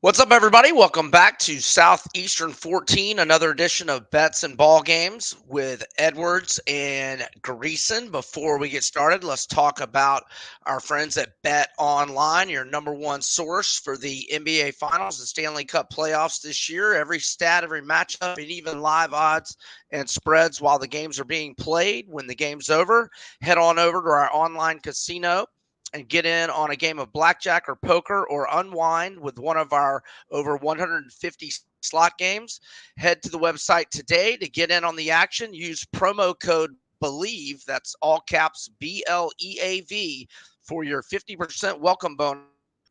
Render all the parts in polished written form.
What's up, everybody? Welcome back to Southeastern 14, another edition of Bets and Ball Games with Edwards and Greeson. Before we get started, let's talk about our friends at Bet Online, your number one source for the NBA Finals and Stanley Cup playoffs this year. Every stat, every matchup, and even live odds and spreads while the games are being played. When the game's over, head on over to our online casino and get in on a game of blackjack or poker or unwind with one of our over 150 slot games. Head to the website today to get in on the action. Use promo code BELIEVE, that's all caps BLEAV, for your 50% welcome bonus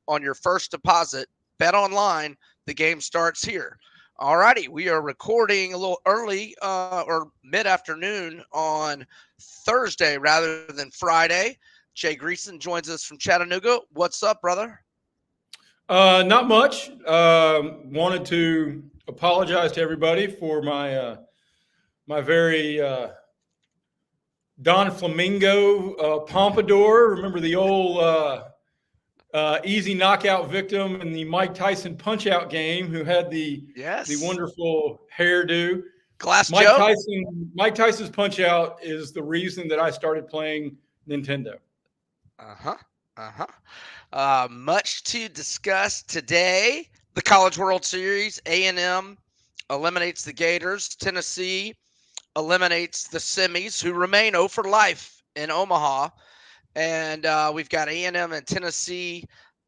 on your first deposit. Bet online, the game starts here. All righty, we are recording a little early or mid-afternoon on Thursday rather than Friday. Jay Greeson joins us from Chattanooga. What's up, brother? Not much. Wanted to apologize to everybody for my very Don Flamingo pompadour. Remember the old easy knockout victim in the Mike Tyson Punch-Out game, who had the Yes. wonderful hairdo. Glass Joe? Mike Tyson's Punch-Out is the reason that I started playing Nintendo. Much to discuss today. The College World Series, A&M eliminates the Gators. Tennessee eliminates the Semis, who remain 0 for life in Omaha. And we've got A&M and Tennessee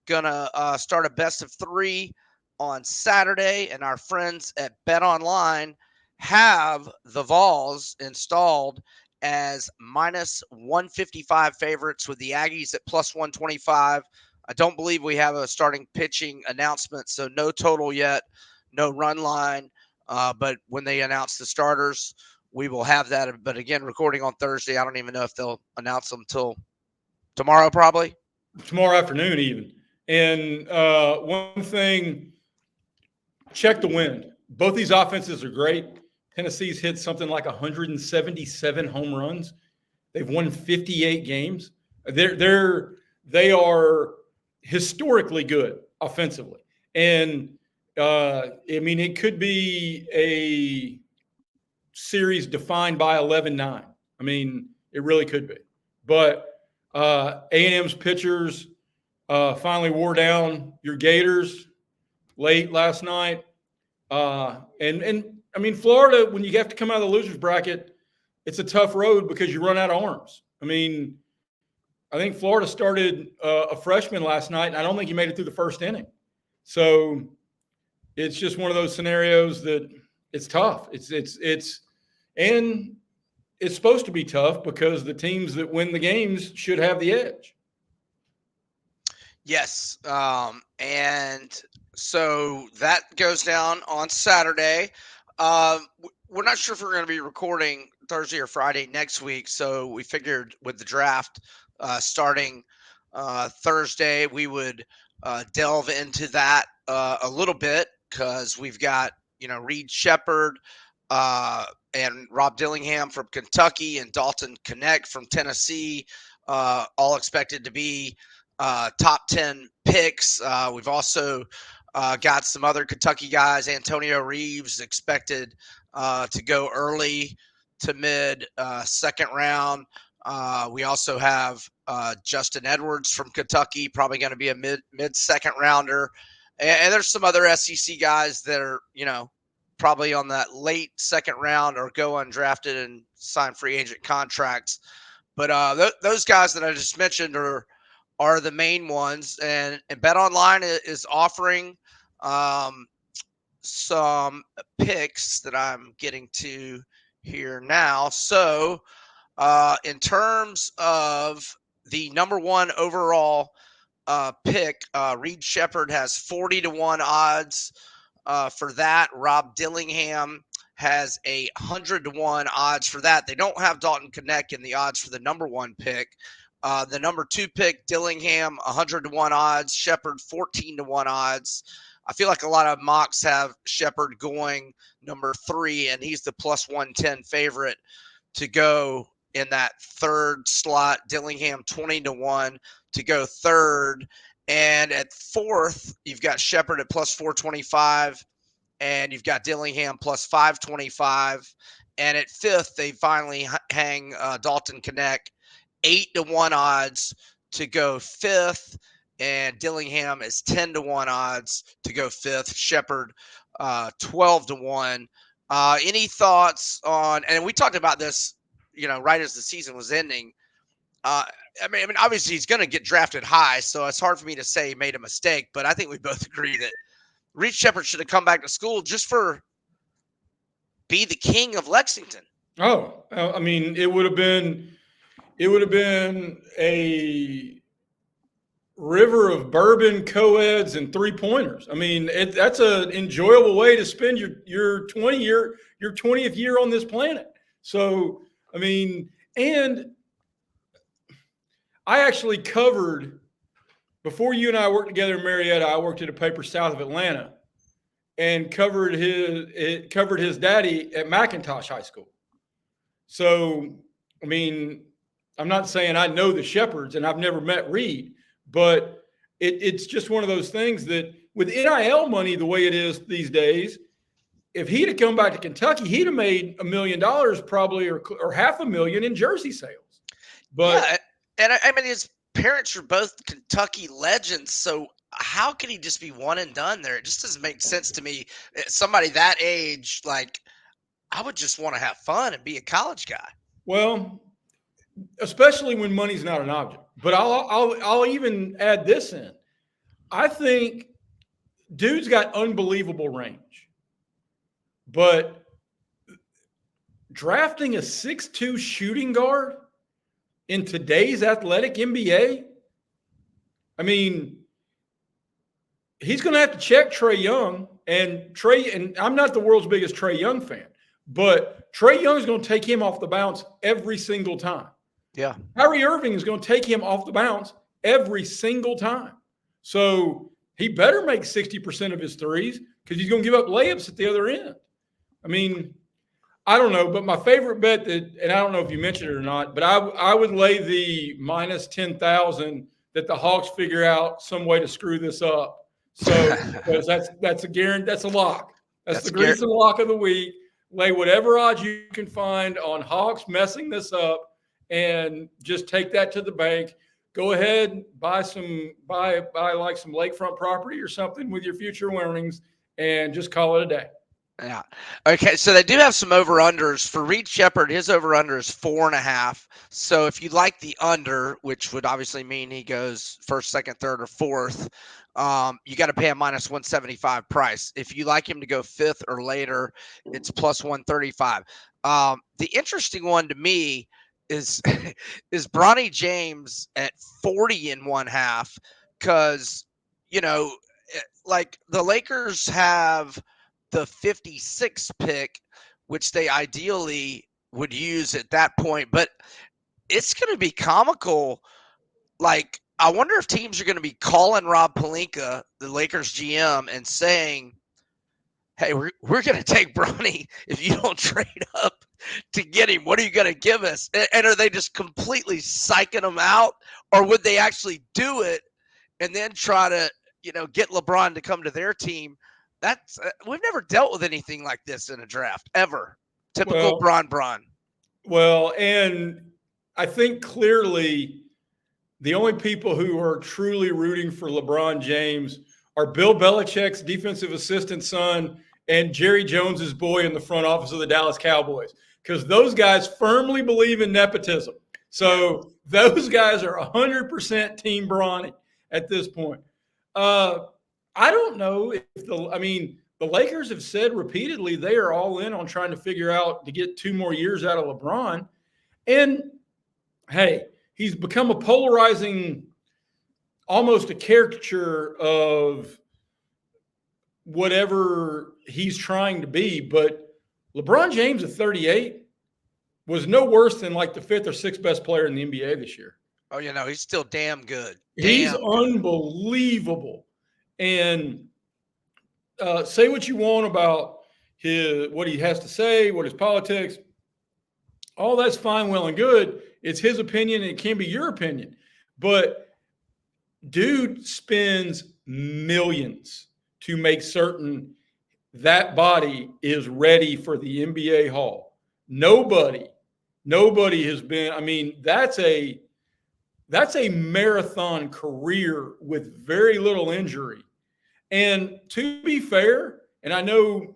going to start a best of three on Saturday. And our friends at Bet Online have the Vols installed as minus 155 favorites with the Aggies at plus 125. I don't believe we have a starting pitching announcement, so no total yet, no run line. But when they announce the starters, we will have that. But again, recording on Thursday, I don't even know if they'll announce them till tomorrow, probably. Tomorrow afternoon, even. And one thing, check the wind. Both these offenses are great. Tennessee's hit something like 177 home runs. They've won 58 games. They are historically good offensively. And it could be a series defined by 11-9. I mean, it really could be. But A&M's pitchers finally wore down your Gators late last night. Florida, when you have to come out of the losers bracket, it's a tough road because you run out of arms. I think Florida started a freshman last night, and I don't think he made it through the first inning. So it's just one of those scenarios that it's tough. And it's supposed to be tough because the teams that win the games should have the edge. Yes. And so that goes down on Saturday. We're not sure if we're going to be recording Thursday or Friday next week. So we figured with the draft starting Thursday, we would delve into that a little bit because we've got, Reed Shepherd and Rob Dillingham from Kentucky and Dalton Knecht from Tennessee, all expected to be top 10 picks. We've also got some other Kentucky guys. Antonio Reeves expected to go early to mid second round. We also have Justin Edwards from Kentucky, probably going to be a mid second rounder. And there's some other SEC guys that are, probably on that late second round or go undrafted and sign free agent contracts. But those guys that I just mentioned are the main ones. And Bet Online is offering some picks that I'm getting to here now. So in terms of the number one overall pick, Reed Shepherd has 40-1 odds for that. Rob Dillingham has 100-1 odds for that. They don't have Dalton Knecht in the odds for the number one pick. The number two pick, Dillingham, 100-1 odds. Shepherd, 14-1 odds. I feel like a lot of mocks have Shepherd going number three, and he's the plus 110 favorite to go in that third slot. Dillingham, 20-1 to go third. And at fourth, you've got Shepard at plus 425, and you've got Dillingham plus 525. And at fifth, they finally hang Dalton Knecht 8-1 odds to go fifth, and Dillingham is 10-1 odds to go fifth. Shepard 12-1. Any thoughts on? And we talked about this, right as the season was ending. Uh, I mean, obviously he's going to get drafted high, so it's hard for me to say he made a mistake. But I think we both agree that Reed Shepard should have come back to school just for be the king of Lexington. Oh, I mean, it would have been a river of bourbon, co-eds, and 3-pointers. I mean, that's an enjoyable way to spend your 20th year on this planet. So, I mean, and I actually covered, before you and I worked together in Marietta, I worked at a paper south of Atlanta and covered his daddy at McIntosh High School. So, I mean, I'm not saying I know the Shepards and I've never met Reed, but it's just one of those things that with NIL money the way it is these days, if he'd have come back to Kentucky, he'd have made $1 million probably, or $500,000 in jersey sales. But yeah, and I mean his parents are both Kentucky legends, so how can he just be one and done there? It just doesn't make sense to me. Somebody that age, like, I would just want to have fun and be a college guy. Well, especially when money's not an object. But I'll even add this in. I think dude's got unbelievable range, but drafting a 6'2" shooting guard in today's athletic NBA, I mean, he's going to have to check Trae Young, and I'm not the world's biggest Trae Young fan, but Trae Young is going to take him off the bounce every single time. Yeah. Kyrie Irving is going to take him off the bounce every single time. So he better make 60% of his threes because he's going to give up layups at the other end. I mean, I don't know, but my favorite bet and I don't know if you mentioned it or not, but I would lay the minus 10,000 that the Hawks figure out some way to screw this up. So because that's a guarantee, that's a lock. That's the Greeson lock of the week. Lay whatever odds you can find on Hawks messing this up, and just take that to the bank. Go ahead, buy like some lakefront property or something with your future earnings, and just call it a day. Yeah. Okay. So they do have some over-unders for Reed Shepard. His over-under is 4.5. So if you like the under, which would obviously mean he goes first, second, third, or fourth, you got to pay a minus 175 price. If you like him to go fifth or later, it's plus 135. The interesting one to me is Bronny James at 40.5, because like the Lakers have the 56th pick, which they ideally would use at that point. But it's going to be comical. Like, I wonder if teams are going to be calling Rob Pelinka, the Lakers GM, and saying, hey, we're going to take Bronny if you don't trade up to get him. What are you going to give us? And are they just completely psyching him out? Or would they actually do it and then try to, get LeBron to come to their team? That's we've never dealt with anything like this in a draft ever. Typical Bron. Well, and I think clearly the only people who are truly rooting for LeBron James are Bill Belichick's defensive assistant son and Jerry Jones's boy in the front office of the Dallas Cowboys, because those guys firmly believe in nepotism. So those guys are 100% Team Bronny at this point. I don't know if the Lakers have said repeatedly they are all in on trying to figure out to get 2 more years out of LeBron. And hey, he's become a polarizing, almost a caricature of whatever he's trying to be. But LeBron James at 38 was no worse than like the 5th or 6th best player in the NBA this year. Oh, he's still damn good. He's unbelievable. And say what you want about what he has to say, what his politics, all that's fine, well, and good. It's his opinion, and it can be your opinion. But Dude spends millions to make certain that body is ready for the NBA Hall. Nobody, nobody has been. I mean, that's a marathon career with very little injury. And to be fair, and I know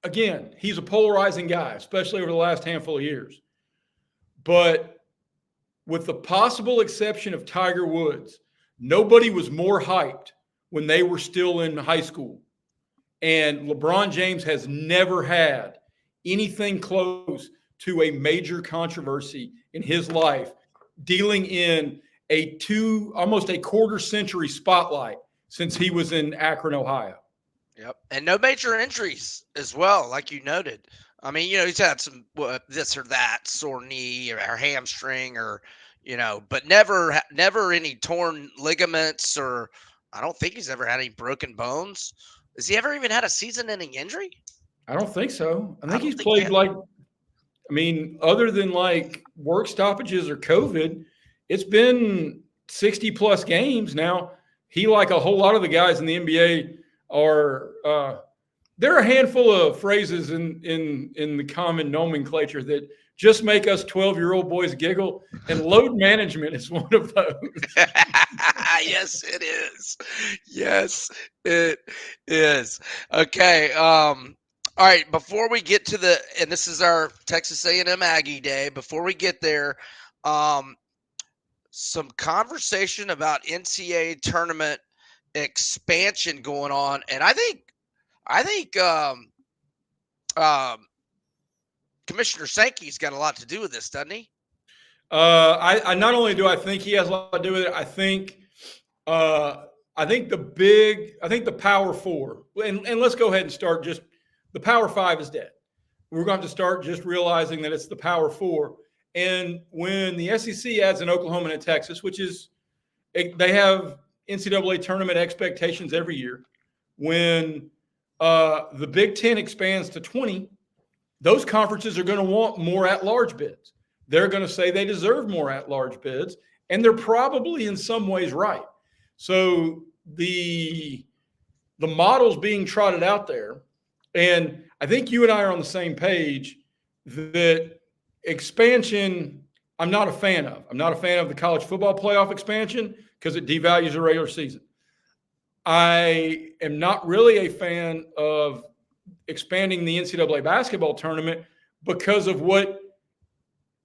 again, he's a polarizing guy, especially over the last handful of years. But with the possible exception of Tiger Woods, nobody was more hyped when they were still in high school. And LeBron James has never had anything close to a major controversy in his life, dealing in almost a quarter century spotlight since he was in Akron, Ohio. Yep. And no major injuries as well, like you noted. I mean, he's had some this or that sore knee or hamstring but never any torn ligaments, or I don't think he's ever had any broken bones. Has he ever even had a season-ending injury? I don't think so. I I think don't he's think he played had. other than like work stoppages or COVID, it's been 60 plus games now. He, like a whole lot of the guys in the NBA, are there are a handful of phrases in the common nomenclature that just make us 12-year-old boys giggle, and load management is one of those. Yes, it is. Yes, it is. Okay. All right. Before we get to and this is our Texas A&M Aggie Day. Before we get there, um, some conversation about NCAA tournament expansion going on, and I think um, Commissioner Sankey's got a lot to do with this, doesn't he? I not only do I think he has a lot to do with it, uh, I think the Power Four, and let's go ahead and start. Just the Power Five is dead. We're going to start just realizing that it's the Power Four. And when the SEC adds an Oklahoma and a Texas, they have NCAA tournament expectations every year. When the Big Ten expands to 20, those conferences are going to want more at-large bids. They're going to say they deserve more at-large bids, and they're probably in some ways right. So the model's being trotted out there, and I think you and I are on the same page that expansion I'm not a fan of. I'm not a fan of the college football playoff expansion because it devalues the regular season. I am not really a fan of expanding the NCAA basketball tournament because of what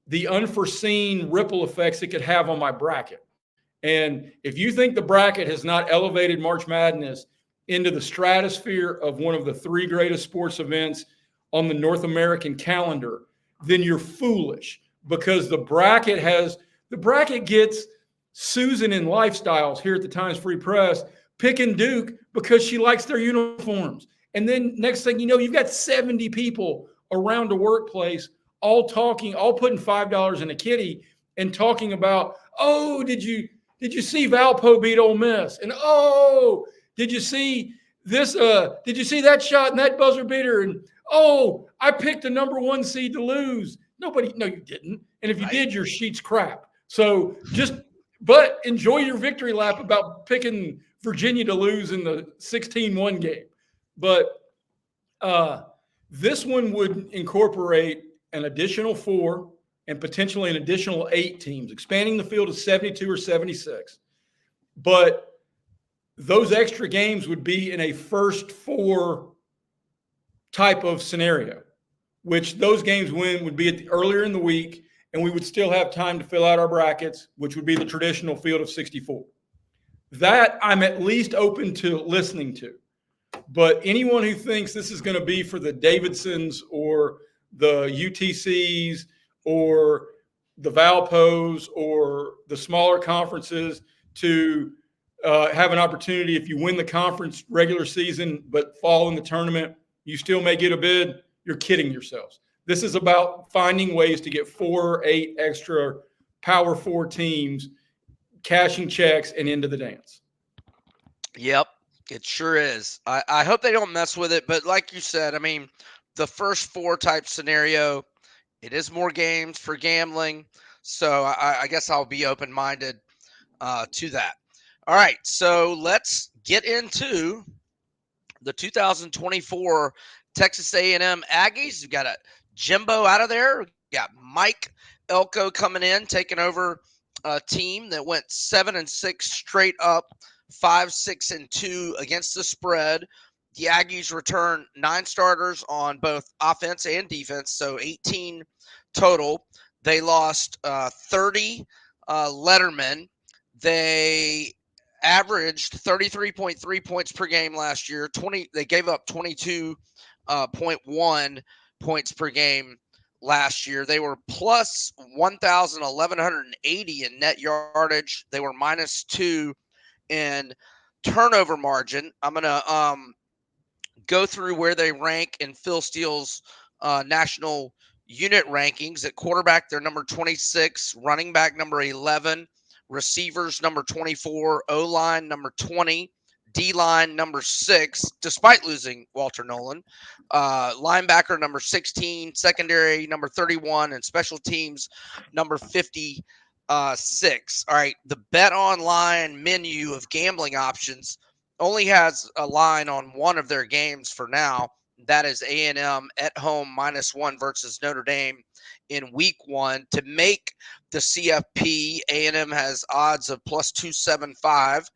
the unforeseen ripple effects it could have on my bracket. And if you think the bracket has not elevated March Madness into the stratosphere of one of the three greatest sports events on the North American calendar, then you're foolish, because the bracket gets Susan in Lifestyles here at the Times Free Press picking Duke because she likes their uniforms. And then next thing you know, you've got 70 people around the workplace all putting $5 in a kitty and talking about, oh, did you see Valpo beat Ole Miss? And oh, did you see this? Did you see that shot and that buzzer beater? And oh, I picked the number 1 seed to lose. No, you didn't. And if you did, your sheet's crap. So but enjoy your victory lap about picking Virginia to lose in the 16-1 game. But this one would incorporate an additional 4 and potentially an additional 8 teams, expanding the field to 72 or 76. But those extra games would be in a first 4 type of scenario, which those games would be earlier in the week, and we would still have time to fill out our brackets, which would be the traditional field of 64. That I'm at least open to listening to. But anyone who thinks this is going to be for the Davidsons or the UTCs or the Valpos or the smaller conferences to have an opportunity, if you win the conference regular season but fall in the tournament, you still may get a bid, you're kidding yourselves. This is about finding ways to get 4 or 8 extra Power 4 teams, cashing checks, and into the dance. Yep, it sure is. I hope they don't mess with it, but like you said, I mean, the first 4 type scenario, it is more games for gambling. So I guess I'll be open-minded to that. All right, so let's get into the 2024 Texas A&M Aggies. We've got a Jimbo out of there. We got Mike Elko coming in, taking over a team that went 7-6 straight up, 5-6-2 against the spread. The Aggies return 9 starters on both offense and defense, so 18 total. They lost 30 lettermen. They averaged 33.3 points per game last year. They gave up 22.1 points per game last year. They were plus 1,180 in net yardage. They were -2 in turnover margin. I'm gonna go through where they rank in Phil Steele's national unit rankings. At quarterback, they're number 26, running back number 11, receivers number 24, O line number 20, D line number 6, despite losing Walter Nolan, linebacker number 16, secondary number 31, and special teams number 50. 6. All right. The Bet Online menu of gambling options only has a line on one of their games for now. That is A&M at home -1 versus Notre Dame in week 1. To make the CFP, A&M has odds of plus 275.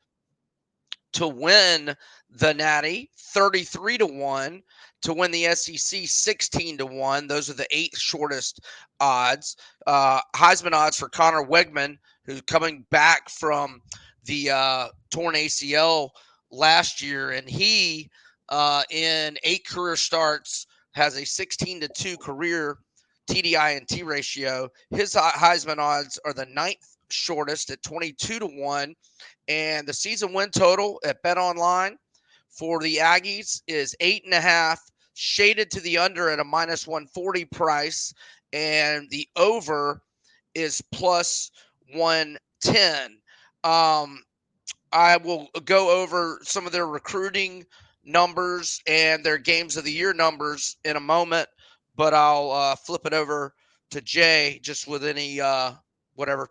To win the Natty, 33-1. To win the SEC, 16-1. Those are the 8 shortest odds. Heisman odds for Connor Wegman, who's coming back from the torn ACL last year, and he, in 8 career starts, has a 16-2 career TDI&T ratio. His Heisman odds are the 9th shortest at 22-1. And the season win total at Bet Online for the Aggies is 8.5, shaded to the under at a -140 price, and the over is plus 110. I will go over some of their recruiting numbers and their games of the year numbers in a moment, but I'll flip it over to Jay just with any whatever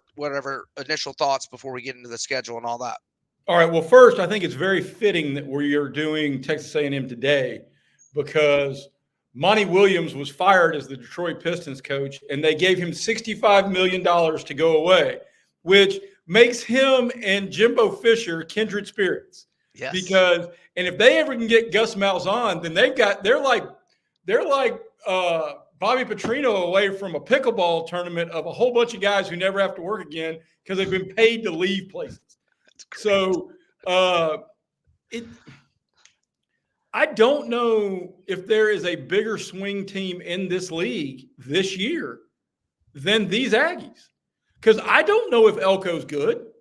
initial thoughts before we get into the schedule and all that. All right. Well, first, I think it's very fitting that we are doing Texas A&M today because Monty Williams was fired as the Detroit Pistons coach, and they gave him $65 million to go away, which makes him and Jimbo Fisher kindred spirits. Yes. Because, and if they ever can get Gus Malzahn, then they're like Bobby Petrino away from a pickleball tournament of a whole bunch of guys who never have to work again because they've been paid to leave places. So I don't know if there is a bigger swing team in this league this year than these Aggies. Because I don't know if Elko's good.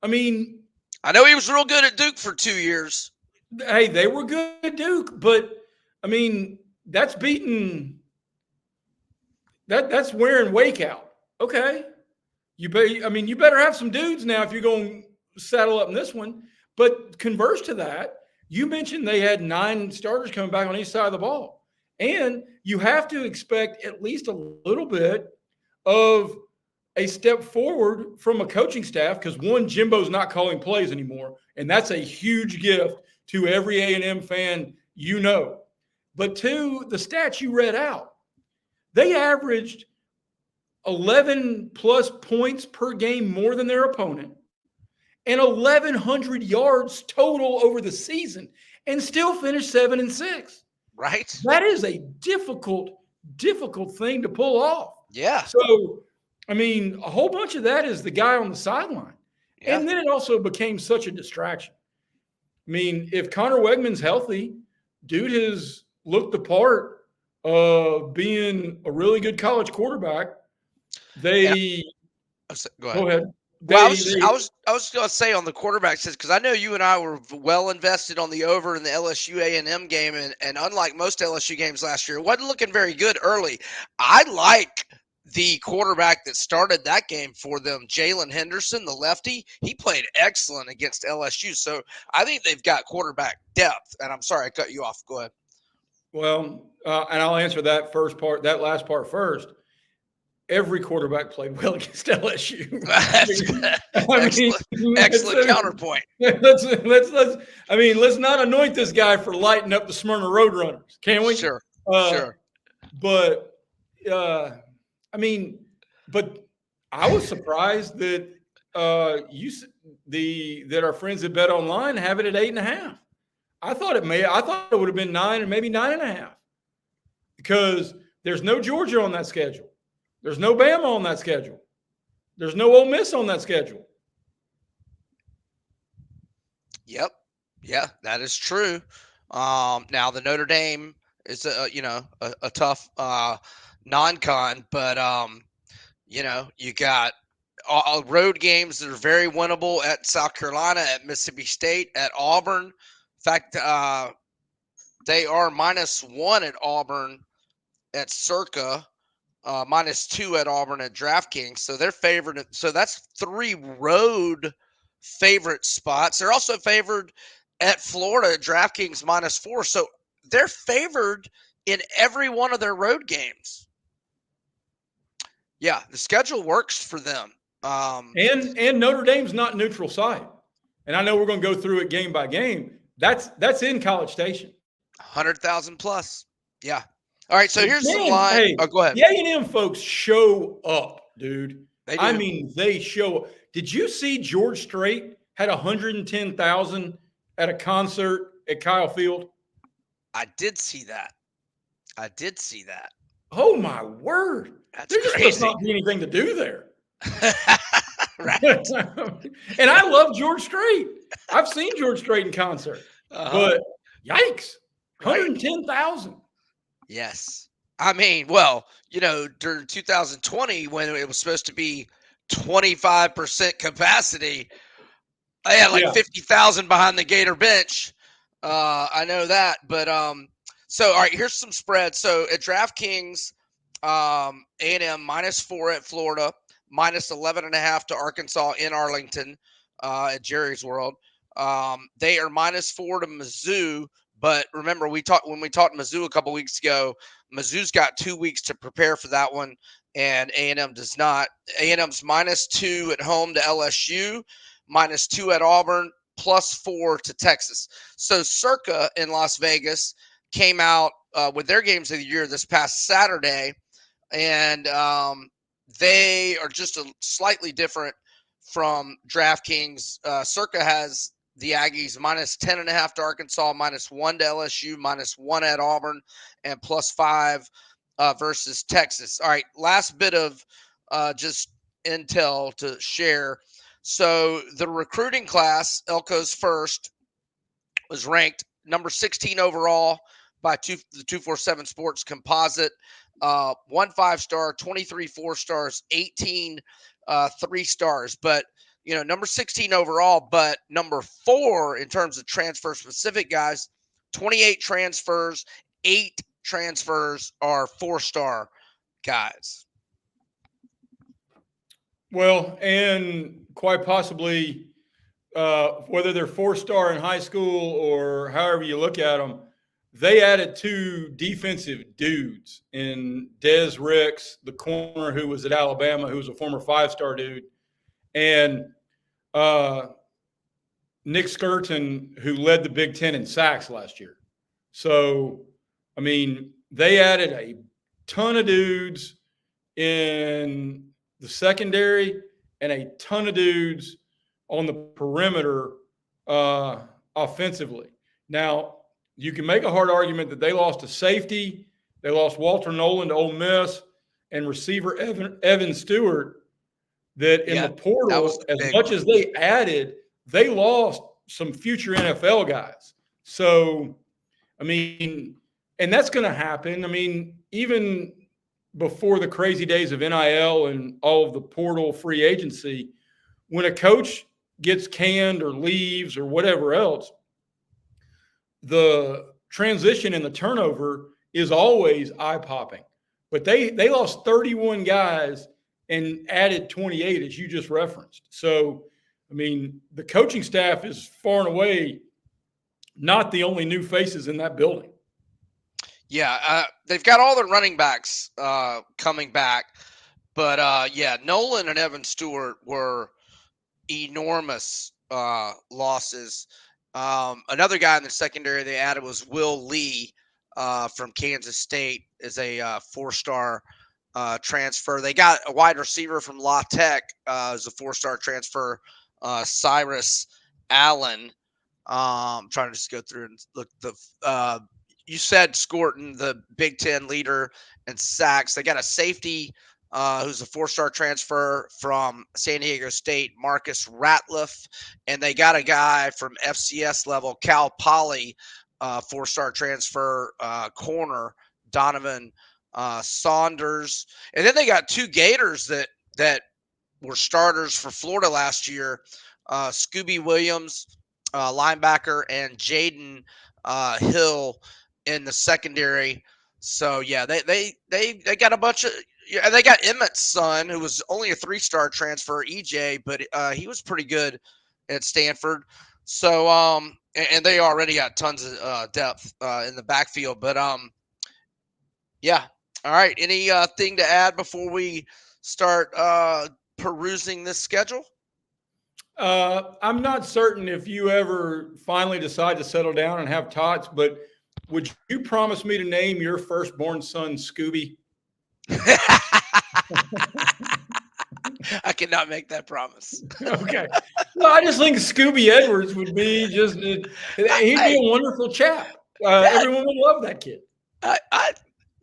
I mean, I know he was real good at Duke for 2 years. Hey, they were good at Duke, but I mean, that's beating that's wearing Wake out. Okay. You better have some dudes now if you're going to saddle up in this one. But converse to that, you mentioned they had 9 starters coming back on each side of the ball. And you have to expect at least a little bit of a step forward from a coaching staff because, one, Jimbo's not calling plays anymore, and that's a huge gift to every A&M fan you know. But, 2, the stats you read out, they averaged 11-plus points per game more than their opponent and 1,100 yards total over the season and still finished 7-6. Right. That is a difficult thing to pull off. Yeah. So, I mean, a whole bunch of that is the guy on the sideline. Yeah. And then it also became such a distraction. I mean, if Connor Wegman's healthy, dude has looked the part of being a really good college quarterback. Go ahead. Well, I was going to say on the quarterback says because I know you and I were well invested on the over in the LSU A&M game, and unlike most LSU games last year, it wasn't looking very good early. I like the quarterback that started that game for them, Jalen Henderson, the lefty. He played excellent against LSU, so I think they've got quarterback depth. And I'm sorry I cut you off. Go ahead. Well, and I'll answer that last part first. every quarterback played well against LSU. That's I mean, excellent, excellent counterpoint. let's not anoint this guy for lighting up the Smyrna Roadrunners, can we? Sure, Uh, sure. but uh, I mean, but I was surprised that that our friends at Bet Online have it at 8.5. I thought it would have been 9 and maybe 9.5 because there's no Georgia on that schedule. There's no Bama on that schedule. There's no Ole Miss on that schedule. Yep. Yeah, that is true. Now the Notre Dame is a tough non-con, but you got all road games that are very winnable at South Carolina, at Mississippi State, at Auburn. In fact, they are -1 at Auburn at Circa, -2 at Auburn at DraftKings. So they're favored. So that's 3 road favorite spots. They're also favored at Florida at DraftKings -4. So they're favored in every one of their road games. Yeah, the schedule works for them. And Notre Dame's not neutral site. And I know we're going to go through it game by game. That's in College Station. 100,000 plus. Yeah. All right. So here's some Man, line. hey, Oh, go ahead. the A&M folks show up, dude. They do. I mean, they show up. Did you see George Strait had 110,000 at a concert at Kyle Field? I did see that. I did see that. Oh my word! That's There just crazy. must not be anything to do there. Right. And I love George Strait. I've seen George Strait in concert, but yikes, 110,000. Yes. I mean, well, during 2020 when it was supposed to be 25% capacity, I had like 50,000 behind the Gator bench. I know that, but so all right, here's some spreads. So at DraftKings, A&M -4 at Florida, -11.5 to Arkansas in Arlington, at Jerry's World. They are -4 to Mizzou, but remember when we talked Mizzou a couple weeks ago. Mizzou's got 2 weeks to prepare for that one, and A&M does not. A&M's -2 at home to LSU, -2 at Auburn, +4 to Texas. So Circa in Las Vegas came out with their games of the year this past Saturday, and they are just a slightly different from DraftKings. Circa has the Aggies -10.5 to Arkansas, -1 to LSU, -1 at Auburn, and +5 versus Texas. All right, last bit of just intel to share. So the recruiting class, Elko's first, was ranked number 16 overall by the 247 Sports Composite. 1 5-star, 23 4-stars, 18 3-stars. But number 16 overall, but number 4 in terms of transfer specific guys, 28 transfers, 8 transfers are 4-star guys. Well, and quite possibly, whether they're 4-star in high school or however you look at them, they added 2 defensive dudes in Des Ricks, the corner who was at Alabama, who was a former 5-star dude, and Nick Skirton, who led the Big Ten in sacks last year. So, I mean, they added a ton of dudes in the secondary and a ton of dudes on the perimeter offensively. Now, you can make a hard argument that they lost a safety. They lost Walter Nolan to Ole Miss and receiver Evan Stewart. That in the portal, as much as they added, they lost some future NFL guys. So, I mean, and that's going to happen. I mean, even before the crazy days of NIL and all of the portal free agency, when a coach gets canned or leaves or whatever else, the transition and the turnover is always eye-popping. But they lost 31 guys and added 28, as you just referenced. So, I mean, the coaching staff is far and away not the only new faces in that building. Yeah, they've got all their running backs coming back. But yeah, Nolan and Evan Stewart were enormous losses. Another guy in the secondary they added was Will Lee from Kansas State, is a 4-star transfer. They got a wide receiver from La Tech, as a 4-star transfer, Cyrus Allen. Trying to just go through and look. You said Scorton, the Big Ten leader in sacks. They got a safety who's a 4-star transfer from San Diego State, Marcus Ratliff, and they got a guy from FCS level, Cal Poly, 4-star transfer corner, Donovan Saunders, and then they got two Gators that were starters for Florida last year, Scooby Williams, linebacker, and Jaden Hill in the secondary. So yeah, they got a bunch of. Yeah, they got Emmett's son, who was only a 3-star transfer, EJ, but he was pretty good at Stanford. So and they already got tons of depth in the backfield. But yeah. All right. Any thing to add before we start perusing this schedule? I'm not certain if you ever finally decide to settle down and have tots, but would you promise me to name your firstborn son Scooby? I cannot make that promise. Okay. Well, I just think Scooby Edwards would be he'd be Hey, a wonderful chap. that, Everyone would love that kid. I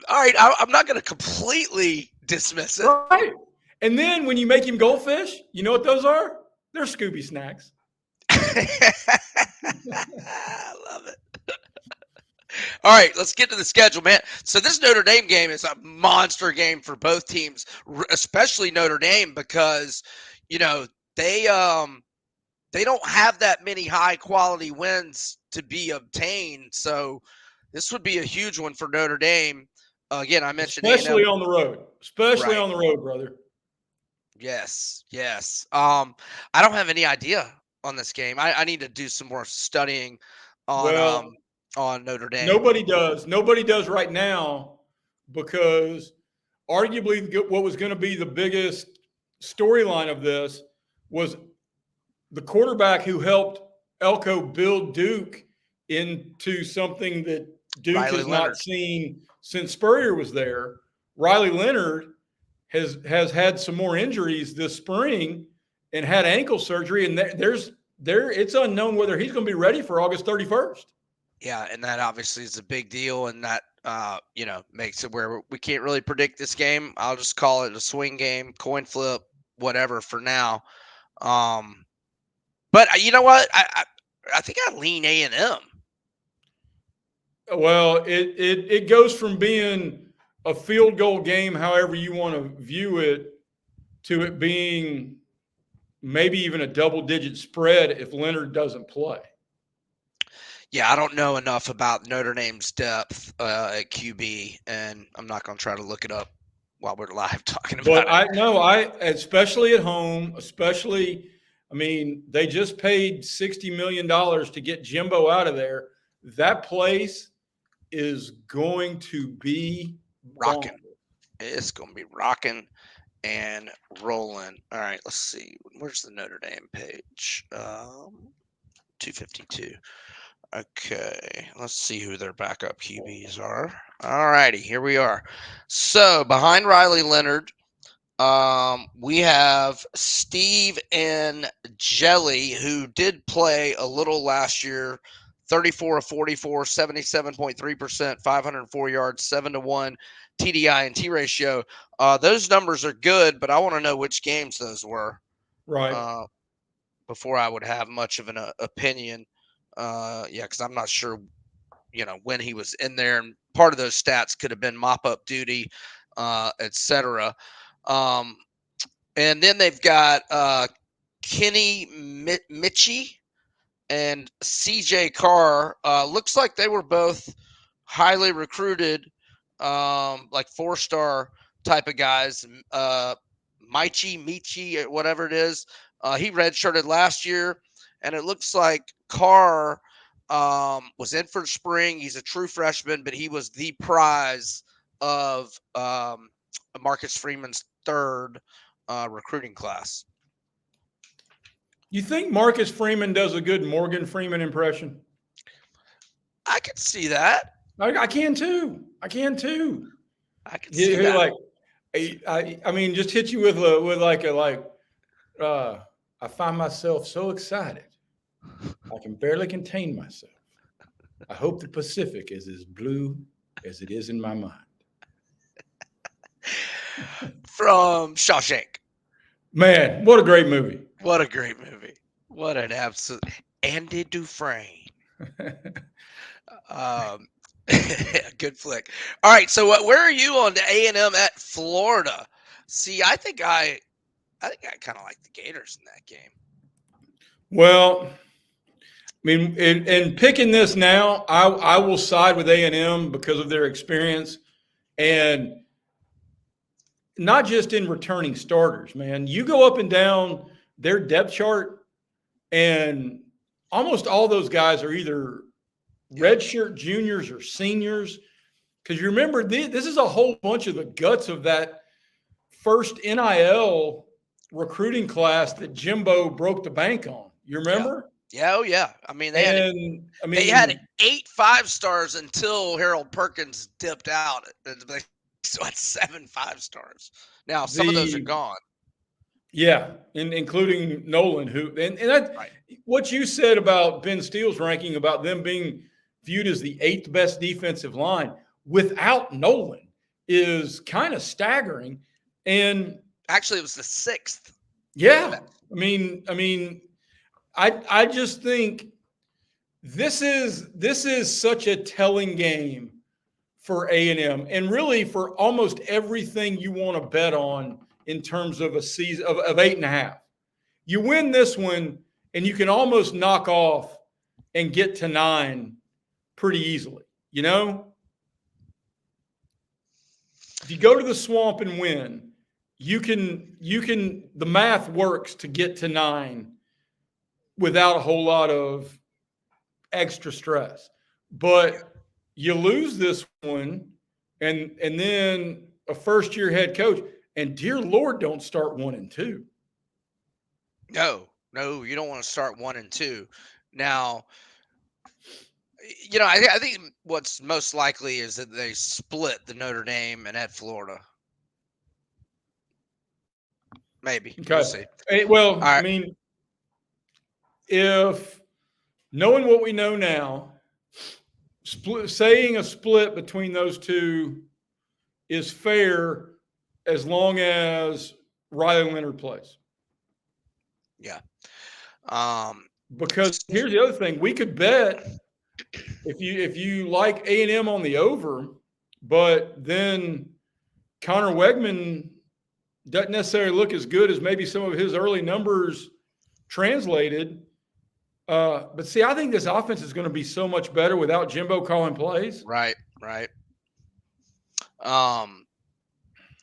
all right. I'm not going to completely dismiss it. Right. And then when you make him goldfish, you know what those are? They're Scooby snacks. I love it. All right, let's get to the schedule, man. So this Notre Dame game is a monster game for both teams, especially Notre Dame, because you know they don't have that many high quality wins to be obtained. So this would be a huge one for Notre Dame. Again, I mentioned A&M. Especially on the road. Especially Right. on the road, brother. Yes. Yes. I don't have any idea on this game. I need to do some more studying on Well, Notre Dame. nobody does. Nobody does right now because arguably what was going to be the biggest storyline of this was the quarterback who helped Elko build Duke into something that Duke Riley has not Leonard. seen since Spurrier was there. Riley Leonard has had some more injuries this spring and had ankle surgery, and it's unknown whether he's going to be ready for August 31st. Yeah, and that obviously is a big deal, and that makes it where we can't really predict this game. I'll just call it a swing game, coin flip, whatever for now. Um, but you know what? I think I lean A&M. Well, it goes from being a field goal game, however you want to view it, to it being maybe even a double digit spread if Leonard doesn't play. Yeah, I don't know enough about Notre Dame's depth at QB, and I'm not going to try to look it up while we're live talking But about it. I know especially at home, I mean, they just paid $60 million to get Jimbo out of there. That place is going to be bonkers. Rocking. It's going to be rocking and rolling. All right, let's see. Where's the Notre Dame page? 252. Okay, let's see who their backup QBs are. All righty, here we are. So behind Riley Leonard, we have Steve and Jelly, who did play a little last year. 34 of 44, 77.3%, 504 yards, 7-1 TDI and T ratio. Those numbers are good, but I want to know which games those were Right. uh, before I would have much of an opinion. Yeah, because I'm not sure, when he was in there, and part of those stats could have been mop up duty, etc. Um, and then they've got Kenny Mitchie and CJ Carr. Looks like they were both highly recruited, like 4-star type of guys. Michi, whatever it is. He redshirted last year, and it looks like Carr was in for spring. He's a true freshman, but he was the prize of Marcus Freeman's third recruiting class. You think Marcus Freeman does a good Morgan Freeman impression? I could see that. I can too. I can too. I could see that. Like, I mean, just hit you with uh, I find myself so excited, I can barely contain myself. I hope the Pacific is as blue as it is in my mind. From Shawshank. Man, what a great movie. What a great movie. What an absolute Andy Dufresne. Um, good flick. All right, so where are you on the A&M at Florida? See, I think I kind of like the Gators in that game. Well, I mean, in picking this now, I will side with A&M because of their experience, and not just in returning starters, man. You go up and down their depth chart, and almost all those guys are either redshirt juniors or seniors. Because you remember, this is a whole bunch of the guts of that first NIL recruiting class that Jimbo broke the bank on. You remember? Yeah, oh yeah. I mean, they had 8 5-stars until Harold Perkins dipped out. They still had 7 5-stars. Now some of those are gone. Yeah, including Nolan, who and that Right. What you said about Ben Steele's ranking about them being viewed as the 8th best defensive line without Nolan is kind of staggering. And actually, it was the 6th. Yeah, I mean, I just think this is such a telling game for A&M, and really for almost everything you want to bet on in terms of a season of 8.5. You win this one, and you can almost knock off and get to 9 pretty easily. You know, if you go to the Swamp and win, you can. The math works to get to 9 without a whole lot of extra stress. But you lose this one, and then a first-year head coach, and dear Lord, don't start 1 and 2. No, you don't want to start 1 and 2. Now, I think what's most likely is that they split the Notre Dame and at Florida. Maybe. Okay. We'll see. Well, All right. I mean, if knowing what we know now, saying a split between those two is fair as long as Riley Leonard plays. Yeah. Because here's the other thing: we could bet if you like A&M on the over, but then Connor Wegman doesn't necessarily look as good as maybe some of his early numbers translated. But see, I think this offense is going to be so much better without Jimbo calling plays. Right.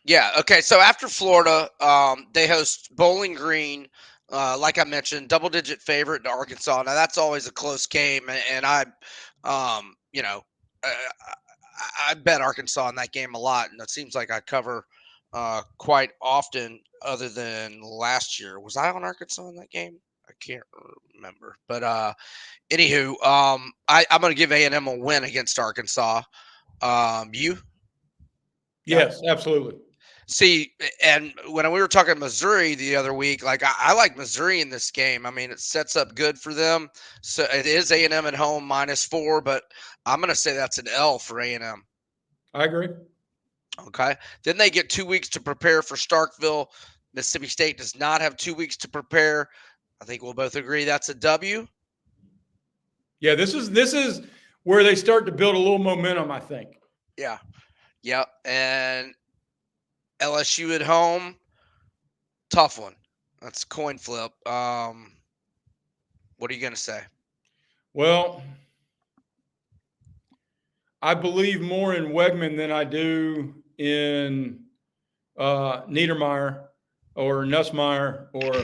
Yeah. Okay. So after Florida, they host Bowling Green. Like I mentioned, double-digit favorite to Arkansas. Now that's always a close game, and I bet Arkansas in that game a lot, and it seems like I cover quite often. Other than last year, was I on Arkansas in that game? I can't remember, but anywho, I'm going to give A&M a win against Arkansas. You? Yes, absolutely. See, and when we were talking Missouri the other week, like I like Missouri in this game. I mean, it sets up good for them. So it is A&M at home -4, but I'm going to say that's an L for A&M. I agree. Okay. Then they get 2 weeks to prepare for Starkville. Mississippi State does not have 2 weeks to prepare. I think we'll both agree that's a W. Yeah, this is where they start to build a little momentum, I think. Yeah. Yep. And LSU at home, tough one. That's a coin flip. What are you going to say? Well, I believe more in Wegman than I do in Niedermeyer or Nussmeier or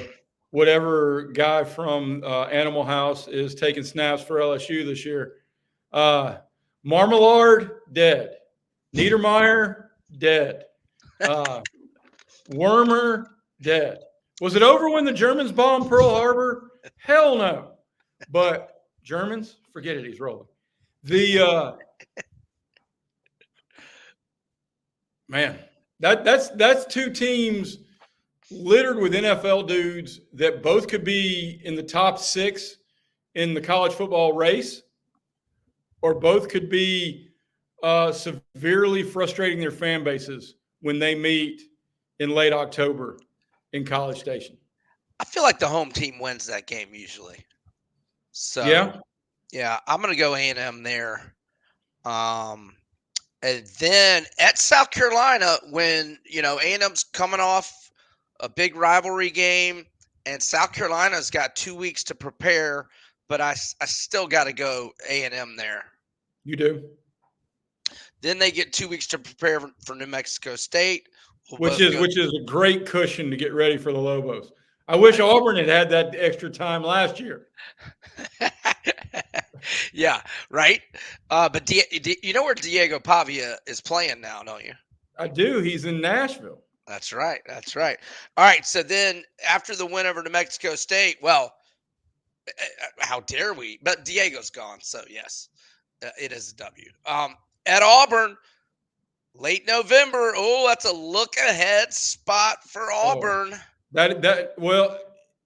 whatever guy from Animal House is taking snaps for LSU this year. Marmalard, dead. Niedermeyer, dead. Wormer dead. Was it over when the Germans bombed Pearl Harbor? Hell no. But Germans, forget it. He's rolling. The man, that's two teams littered with NFL dudes that both could be in the top 6 in the college football race, or both could be severely frustrating their fan bases when they meet in late October in College Station. I feel like the home team wins that game usually. So Yeah. yeah, I'm gonna go A&M there. And then at South Carolina, when A&M's coming off a big rivalry game, and South Carolina's got 2 weeks to prepare, but I still got to go A&M there. You do. Then they get 2 weeks to prepare for New Mexico State, which is a great cushion to get ready for the Lobos. I wish Auburn had that extra time last year. Yeah, right. But you know where Diego Pavia is playing now, don't you? I do. He's in Nashville. That's right. That's right. All right. So then after the win over New Mexico State, well, how dare we? But Diego's gone. So yes, it is a W. At Auburn, late November. Oh, that's a look ahead spot for Auburn. Well,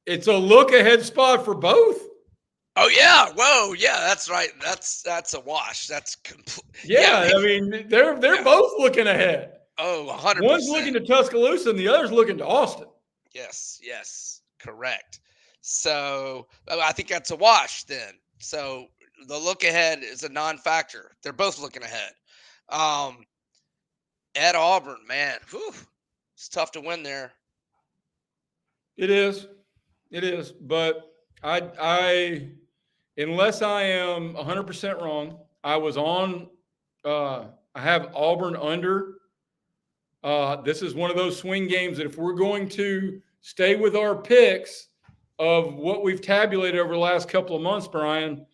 it's a look ahead spot for both. Oh yeah, whoa, yeah, that's right. That's a wash. That's complete. Yeah, I mean they're both looking ahead. Oh, 100%. One's looking to Tuscaloosa, and the other's looking to Austin. Yes, correct. So I think that's a wash then. So the look ahead is a non-factor. They're both looking ahead. At Auburn, man, it's tough to win there. It is, but I unless I am 100% wrong, I was on. I have Auburn under. This is one of those swing games that if we're going to stay with our picks of what we've tabulated over the last couple of months, Brian,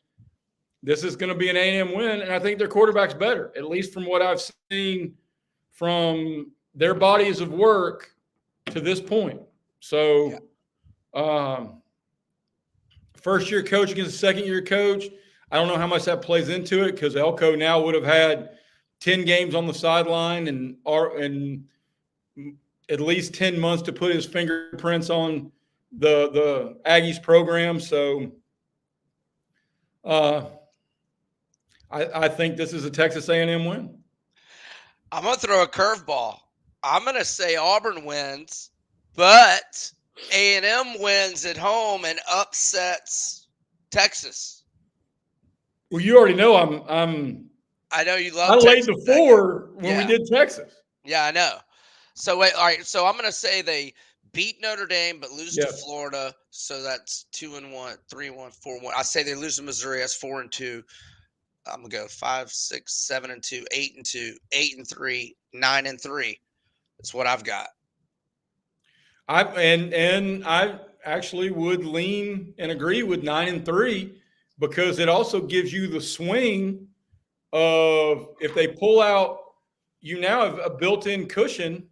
this is going to be an A&M win, and I think their quarterback's better, at least from what I've seen from their bodies of work to this point. So, first-year coach against a second-year coach, I don't know how much that plays into it because Elko now would have had 10 games on the sideline and at least 10 months to put his fingerprints on the Aggies program. So I think this is a Texas A&M win. I'm going to throw a curveball. I'm going to say Auburn wins, but A&M wins at home and upsets Texas. Well, you already know I know you love. I laid the 4 when we did Texas. Yeah, I know. So wait, all right. So I'm going to say they beat Notre Dame but lose to Florida. So that's 2-1, 3-1, 4-1. I say they lose to Missouri. That's 4-2. I'm gonna go 5, 6, 7-2, 8-2, 8-3, 9-3. That's what I've got. I actually would lean and agree with 9-3 because it also gives you the swing of if they pull out, you now have a built-in cushion.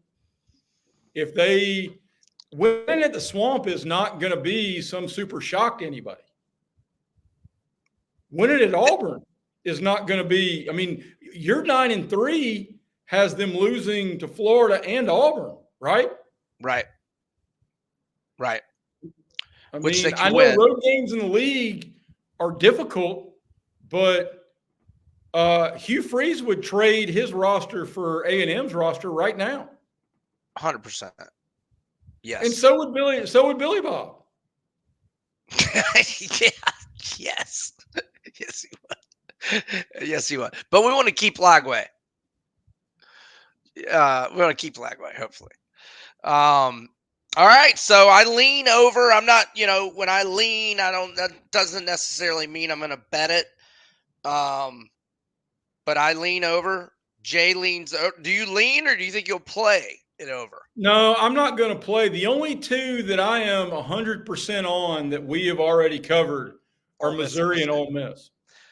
If they win at the Swamp is not going to be some super shock to anybody. Winning at Auburn is not going to be. I mean, your 9-3 has them losing to Florida and Auburn, right? Right. I mean, I know road games in the league are difficult, but Hugh Freeze would trade his roster for A&M's roster right now. 100%. Yes. And so would Billy Bob. Yeah. Yes. Yes, he would. Yes, he would. But we want to keep Lagway. We want to keep Lagway, hopefully. All right. So I lean over. I'm not, when I lean, that doesn't necessarily mean I'm going to bet it. But I lean over. Jay leans over. Do you lean or do you think you'll play it over? No, I'm not going to play. The only two that I am 100% on that we have already covered are Missouri and Ole Miss.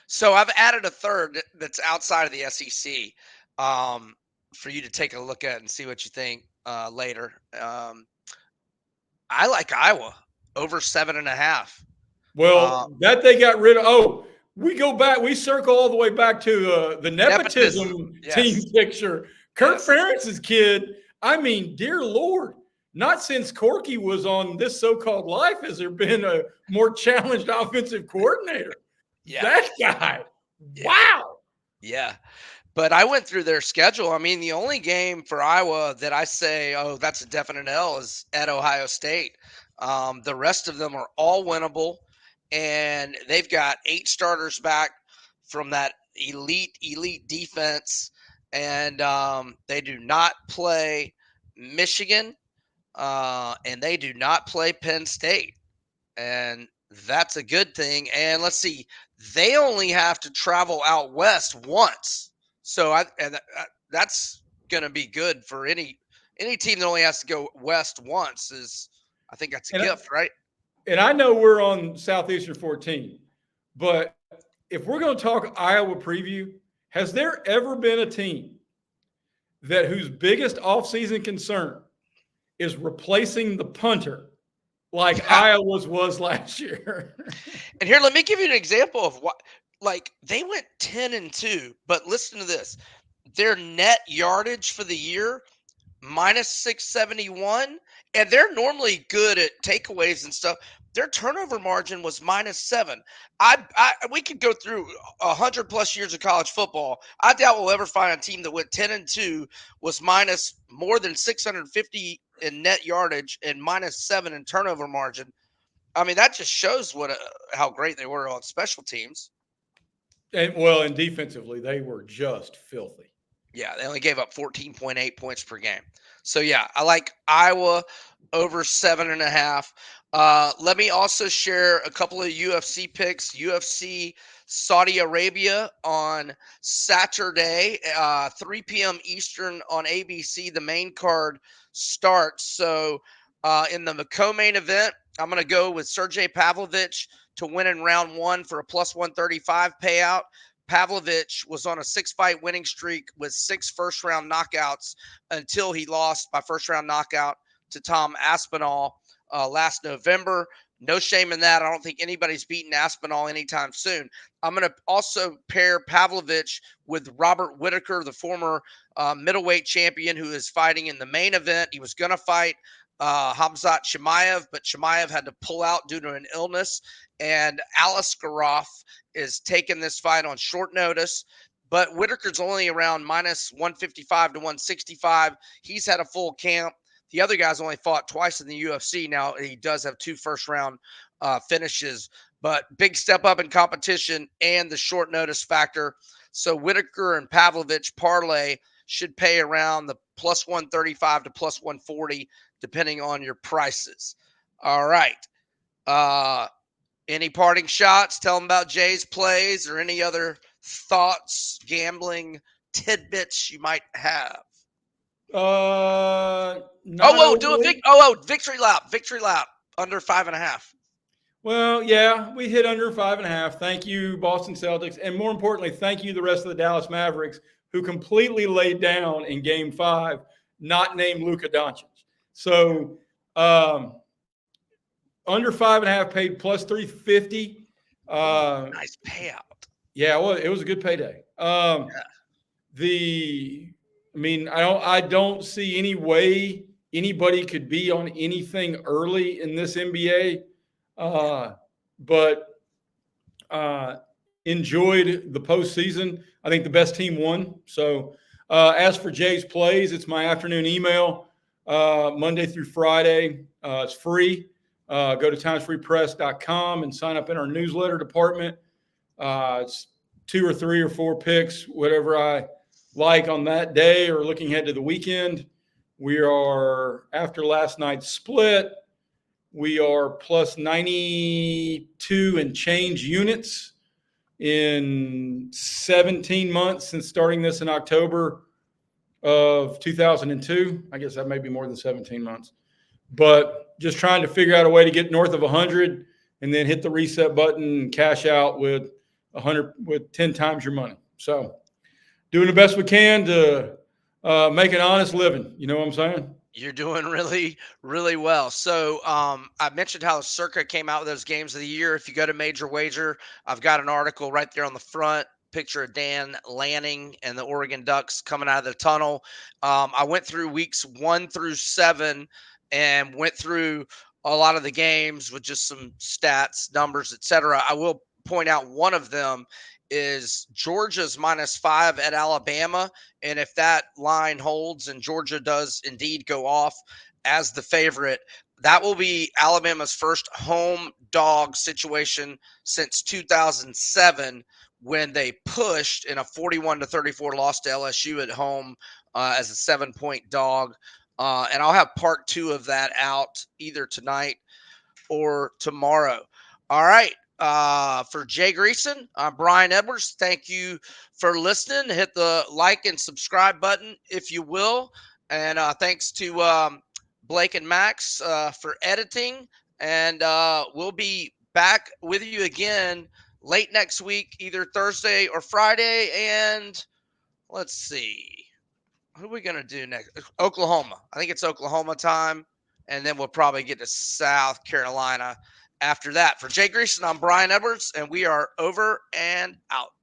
So I've added a third that's outside of the SEC. for you to take a look at and see what you think later. I like Iowa over 7.5. Uh, Well, that they got rid of. Oh, we go back. We circle all the way back to the Nepotism. nepotism team Yes. picture. Kirk Yes. Ferentz's kid. I mean, dear Lord, not since Corky was on this so-called life has there been a more challenged offensive coordinator. Yeah. That guy. Yeah. Wow. Yeah. But I went through their schedule. I mean, the only game for Iowa that I say, oh, that's a definite L, is at Ohio State. The rest of them are all winnable, and they've got 8 starters back from that elite defense, and they do not play Michigan, and they do not play Penn State, and that's a good thing. And let's see, they only have to travel out west once, so that's going to be good for any team that only has to go west once. Is I think that's a And gift, right? and I know we're on Southeastern 14, but if we're going to talk Iowa preview, has there ever been a team that whose biggest offseason concern is replacing the punter like Yeah. Iowa's was last year? And here, let me give you an example of what, like, they went 10-2, but listen to this: their net yardage for the year minus 671, and they're normally good at takeaways and stuff. Their turnover margin was -7. I we could go through 100+ years of college football. I doubt we'll ever find a team that went 10-2 was minus more than 650 in net yardage and -7 in turnover margin. I mean, that just shows what how great they were on special teams. And defensively, they were just filthy. Yeah, they only gave up 14.8 points per game. So yeah, I like Iowa over 7.5. Let me also share a couple of UFC picks. UFC Saudi Arabia on Saturday, 3 p.m. Eastern on ABC. The main card starts. So in the co-main event, I'm going to go with Sergey Pavlovich to win in round 1 for a plus 135 payout. Pavlovich was on a 6-fight winning streak with 6 first-round knockouts until he lost by first-round knockout to Tom Aspinall last November. No shame in that. I don't think anybody's beaten Aspinall anytime soon. I'm going to also pair Pavlovich with Robert Whitaker, the former middleweight champion who is fighting in the main event. He was going to fight Hamzat Chimaev, but Chimaev had to pull out due to an illness. And Aliskerov is taking this fight on short notice. But Whitaker's only around minus 155 to 165. He's had a full camp. The other guy's only fought twice in the UFC. Now, he does have 2 first-round finishes, but big step up in competition and the short notice factor. So Whitaker and Pavlovich parlay should pay around the plus 135 to plus 140, depending on your prices. All right. Any parting shots? Tell them about Jay's plays or any other thoughts, gambling tidbits you might have. Not overly. Victory lap. Victory lap. Under 5.5. Well, yeah, we hit under 5.5. Thank you, Boston Celtics. And more importantly, thank you, the rest of the Dallas Mavericks, who completely laid down in game 5, not named Luka Doncic. So under 5.5 paid plus 350. Nice payout. Yeah, well, it was a good payday. Yeah. I don't see any way anybody could be on anything early in this NBA. But enjoyed the postseason. I think the best team won. So as for Jay's plays, it's my afternoon email, Monday through Friday. It's free. Go to timesfreepress.com and sign up in our newsletter department. It's 2 or 3 or 4 picks, whatever I like on that day or looking ahead to the weekend. We are, after last night's split, we are plus 92 and change units in 17 months since starting this in October of 2002. I guess that may be more than 17 months. But just trying to figure out a way to get north of 100 and then hit the reset button and cash out with 100 with 10 times your money. So doing the best we can to make an honest living. You know what I'm saying? You're doing really, really well. So, I mentioned how Circa came out with those games of the year. If you go to Major Wager, I've got an article right there on the front. Picture of Dan Lanning and the Oregon Ducks coming out of the tunnel. I went through weeks 1 through 7 and went through a lot of the games with just some stats, numbers, etc. I will point out one of them is Georgia's -5 at Alabama. And if that line holds and Georgia does indeed go off as the favorite, that will be Alabama's first home dog situation since 2007 when they pushed in a 41-34 loss to LSU at home as a 7-point dog. And I'll have part two of that out either tonight or tomorrow. All right. For Jay Greeson, I'm Brian Edwards. Thank you for listening. Hit the like and subscribe button if you will. And thanks to Blake and Max for editing. And we'll be back with you again late next week, either Thursday or Friday. And let's see, who are we going to do next? Oklahoma. I think it's Oklahoma time. And then we'll probably get to South Carolina after that. For Jay Greeson, I'm Brian Edwards, and we are over and out.